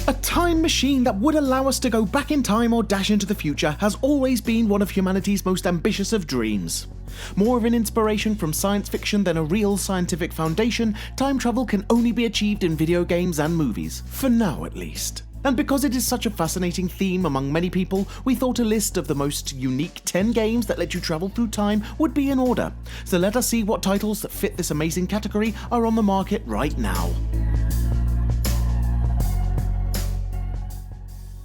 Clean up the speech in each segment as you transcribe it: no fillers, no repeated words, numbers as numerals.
A time machine that would allow us to go back in time or dash into the future has always been one of humanity's most ambitious of dreams. More of an inspiration from science fiction than a real scientific foundation, time travel can only be achieved in video games and movies, for now at least. And because it is such a fascinating theme among many people, we thought a list of the most unique 10 games that let you travel through time would be in order. So let us see what titles that fit this amazing category are on the market right now.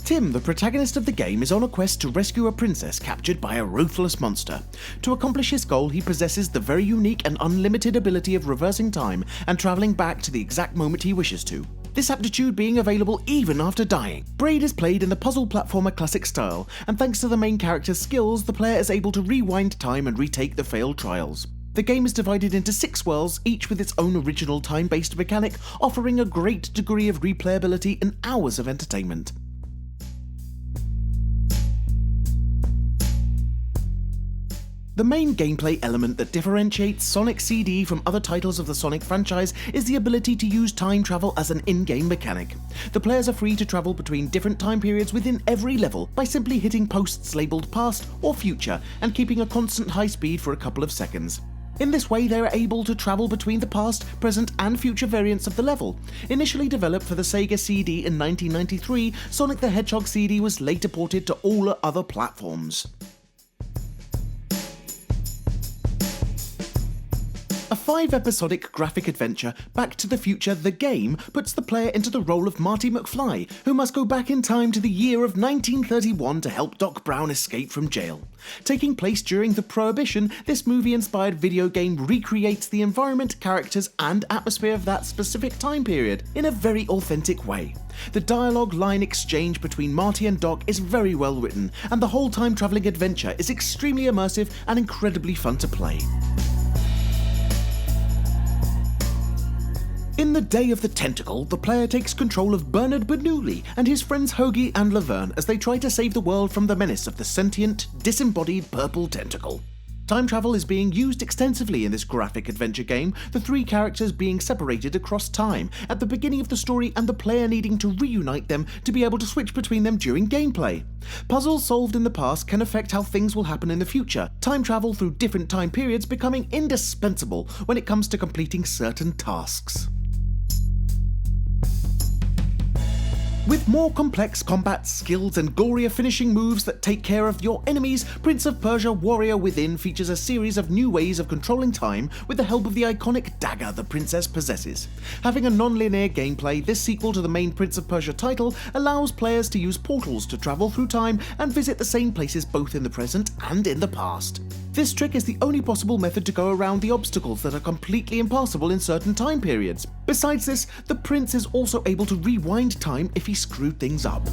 Tim, the protagonist of the game, is on a quest to rescue a princess captured by a ruthless monster. To accomplish his goal, he possesses the very unique and unlimited ability of reversing time and travelling back to the exact moment he wishes to. This aptitude being available even after dying. Braid is played in the puzzle platformer classic style, and thanks to the main character's skills, the player is able to rewind time and retake the failed trials. The game is divided into 6 worlds, each with its own original time-based mechanic, offering a great degree of replayability and hours of entertainment. The main gameplay element that differentiates Sonic CD from other titles of the Sonic franchise is the ability to use time travel as an in-game mechanic. The players are free to travel between different time periods within every level by simply hitting posts labelled past or future and keeping a constant high speed for a couple of seconds. In this way, they are able to travel between the past, present and future variants of the level. Initially developed for the Sega CD in 1993, Sonic the Hedgehog CD was later ported to all other platforms. A 5-episodic graphic adventure, Back to the Future the Game, puts the player into the role of Marty McFly, who must go back in time to the year of 1931 to help Doc Brown escape from jail. Taking place during the Prohibition, this movie-inspired video game recreates the environment, characters and atmosphere of that specific time period in a very authentic way. The dialogue line exchange between Marty and Doc is very well written, and the whole time-travelling adventure is extremely immersive and incredibly fun to play. In the Day of the Tentacle, the player takes control of Bernard Bernoulli and his friends Hoagie and Laverne as they try to save the world from the menace of the sentient, disembodied purple tentacle. Time travel is being used extensively in this graphic adventure game, the 3 characters being separated across time at the beginning of the story and the player needing to reunite them to be able to switch between them during gameplay. Puzzles solved in the past can affect how things will happen in the future, time travel through different time periods becoming indispensable when it comes to completing certain tasks. With more complex combat skills and gorier finishing moves that take care of your enemies, Prince of Persia Warrior Within features a series of new ways of controlling time with the help of the iconic dagger the princess possesses. Having a non-linear gameplay, this sequel to the main Prince of Persia title allows players to use portals to travel through time and visit the same places both in the present and in the past. This trick is the only possible method to go around the obstacles that are completely impassable in certain time periods. Besides this, the prince is also able to rewind time if he screwed things up.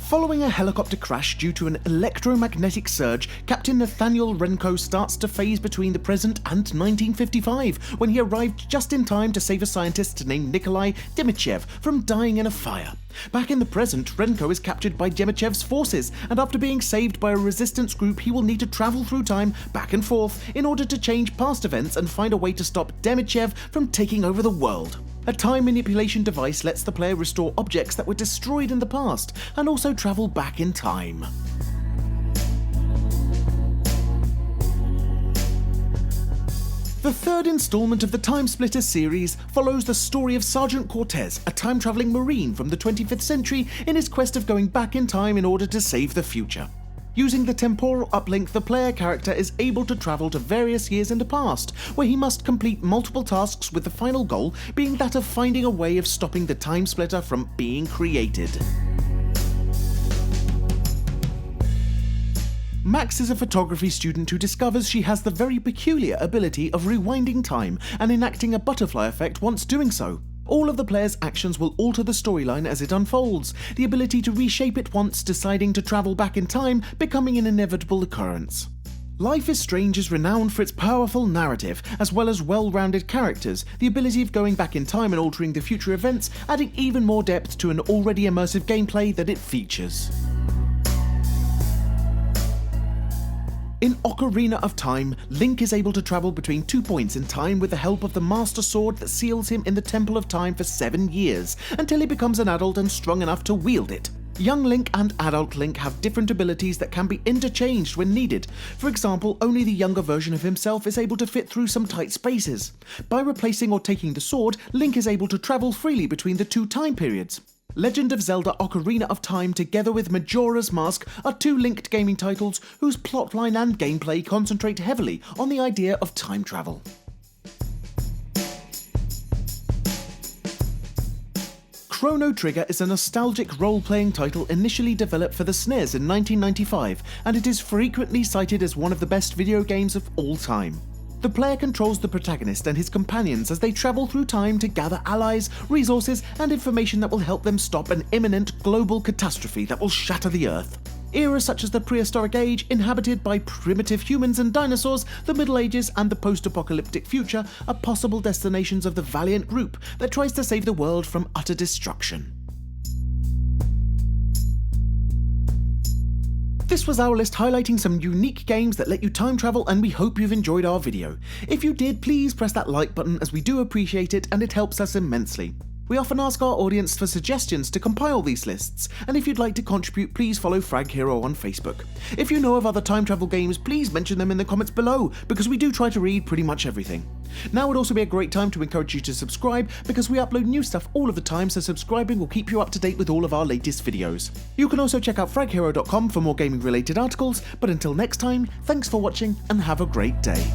Following a helicopter crash due to an electromagnetic surge, Captain Nathaniel Renko starts to phase between the present and 1955, when he arrived just in time to save a scientist named Nikolai Demichev from dying in a fire. Back in the present, Renko is captured by Demichev's forces, and after being saved by a resistance group, he will need to travel through time back and forth in order to change past events and find a way to stop Demichev from taking over the world. A time manipulation device lets the player restore objects that were destroyed in the past, and also travel back in time. The third installment of the TimeSplitters series follows the story of Sergeant Cortez, a time-travelling Marine from the 25th century in his quest of going back in time in order to save the future. Using the temporal uplink, the player character is able to travel to various years in the past, where he must complete multiple tasks with the final goal being that of finding a way of stopping the time splitter from being created. Max is a photography student who discovers she has the very peculiar ability of rewinding time and enacting a butterfly effect once doing so. All of the player's actions will alter the storyline as it unfolds, the ability to reshape it once deciding to travel back in time becoming an inevitable occurrence. Life is Strange is renowned for its powerful narrative, as well as well-rounded characters, the ability of going back in time and altering the future events, adding even more depth to an already immersive gameplay that it features. In Ocarina of Time, Link is able to travel between 2 points in time with the help of the Master Sword that seals him in the Temple of Time for 7 years, until he becomes an adult and strong enough to wield it. Young Link and adult Link have different abilities that can be interchanged when needed. For example, only the younger version of himself is able to fit through some tight spaces. By replacing or taking the sword, Link is able to travel freely between the 2 time periods. Legend of Zelda Ocarina of Time together with Majora's Mask are 2 linked gaming titles whose plotline and gameplay concentrate heavily on the idea of time travel. Chrono Trigger is a nostalgic role-playing title initially developed for the SNES in 1995, and it is frequently cited as one of the best video games of all time. The player controls the protagonist and his companions as they travel through time to gather allies, resources, and information that will help them stop an imminent global catastrophe that will shatter the Earth. Eras such as the prehistoric age, inhabited by primitive humans and dinosaurs, the Middle Ages, and the post-apocalyptic future are possible destinations of the valiant group that tries to save the world from utter destruction. This was our list highlighting some unique games that let you time travel, and we hope you've enjoyed our video. If you did, please press that like button as we do appreciate it and it helps us immensely. We often ask our audience for suggestions to compile these lists, and if you'd like to contribute, please follow Frag Hero on Facebook. If you know of other time travel games, please mention them in the comments below, because we do try to read pretty much everything. Now would also be a great time to encourage you to subscribe, because we upload new stuff all of the time, so subscribing will keep you up to date with all of our latest videos. You can also check out fraghero.com for more gaming related articles, but until next time, thanks for watching and have a great day.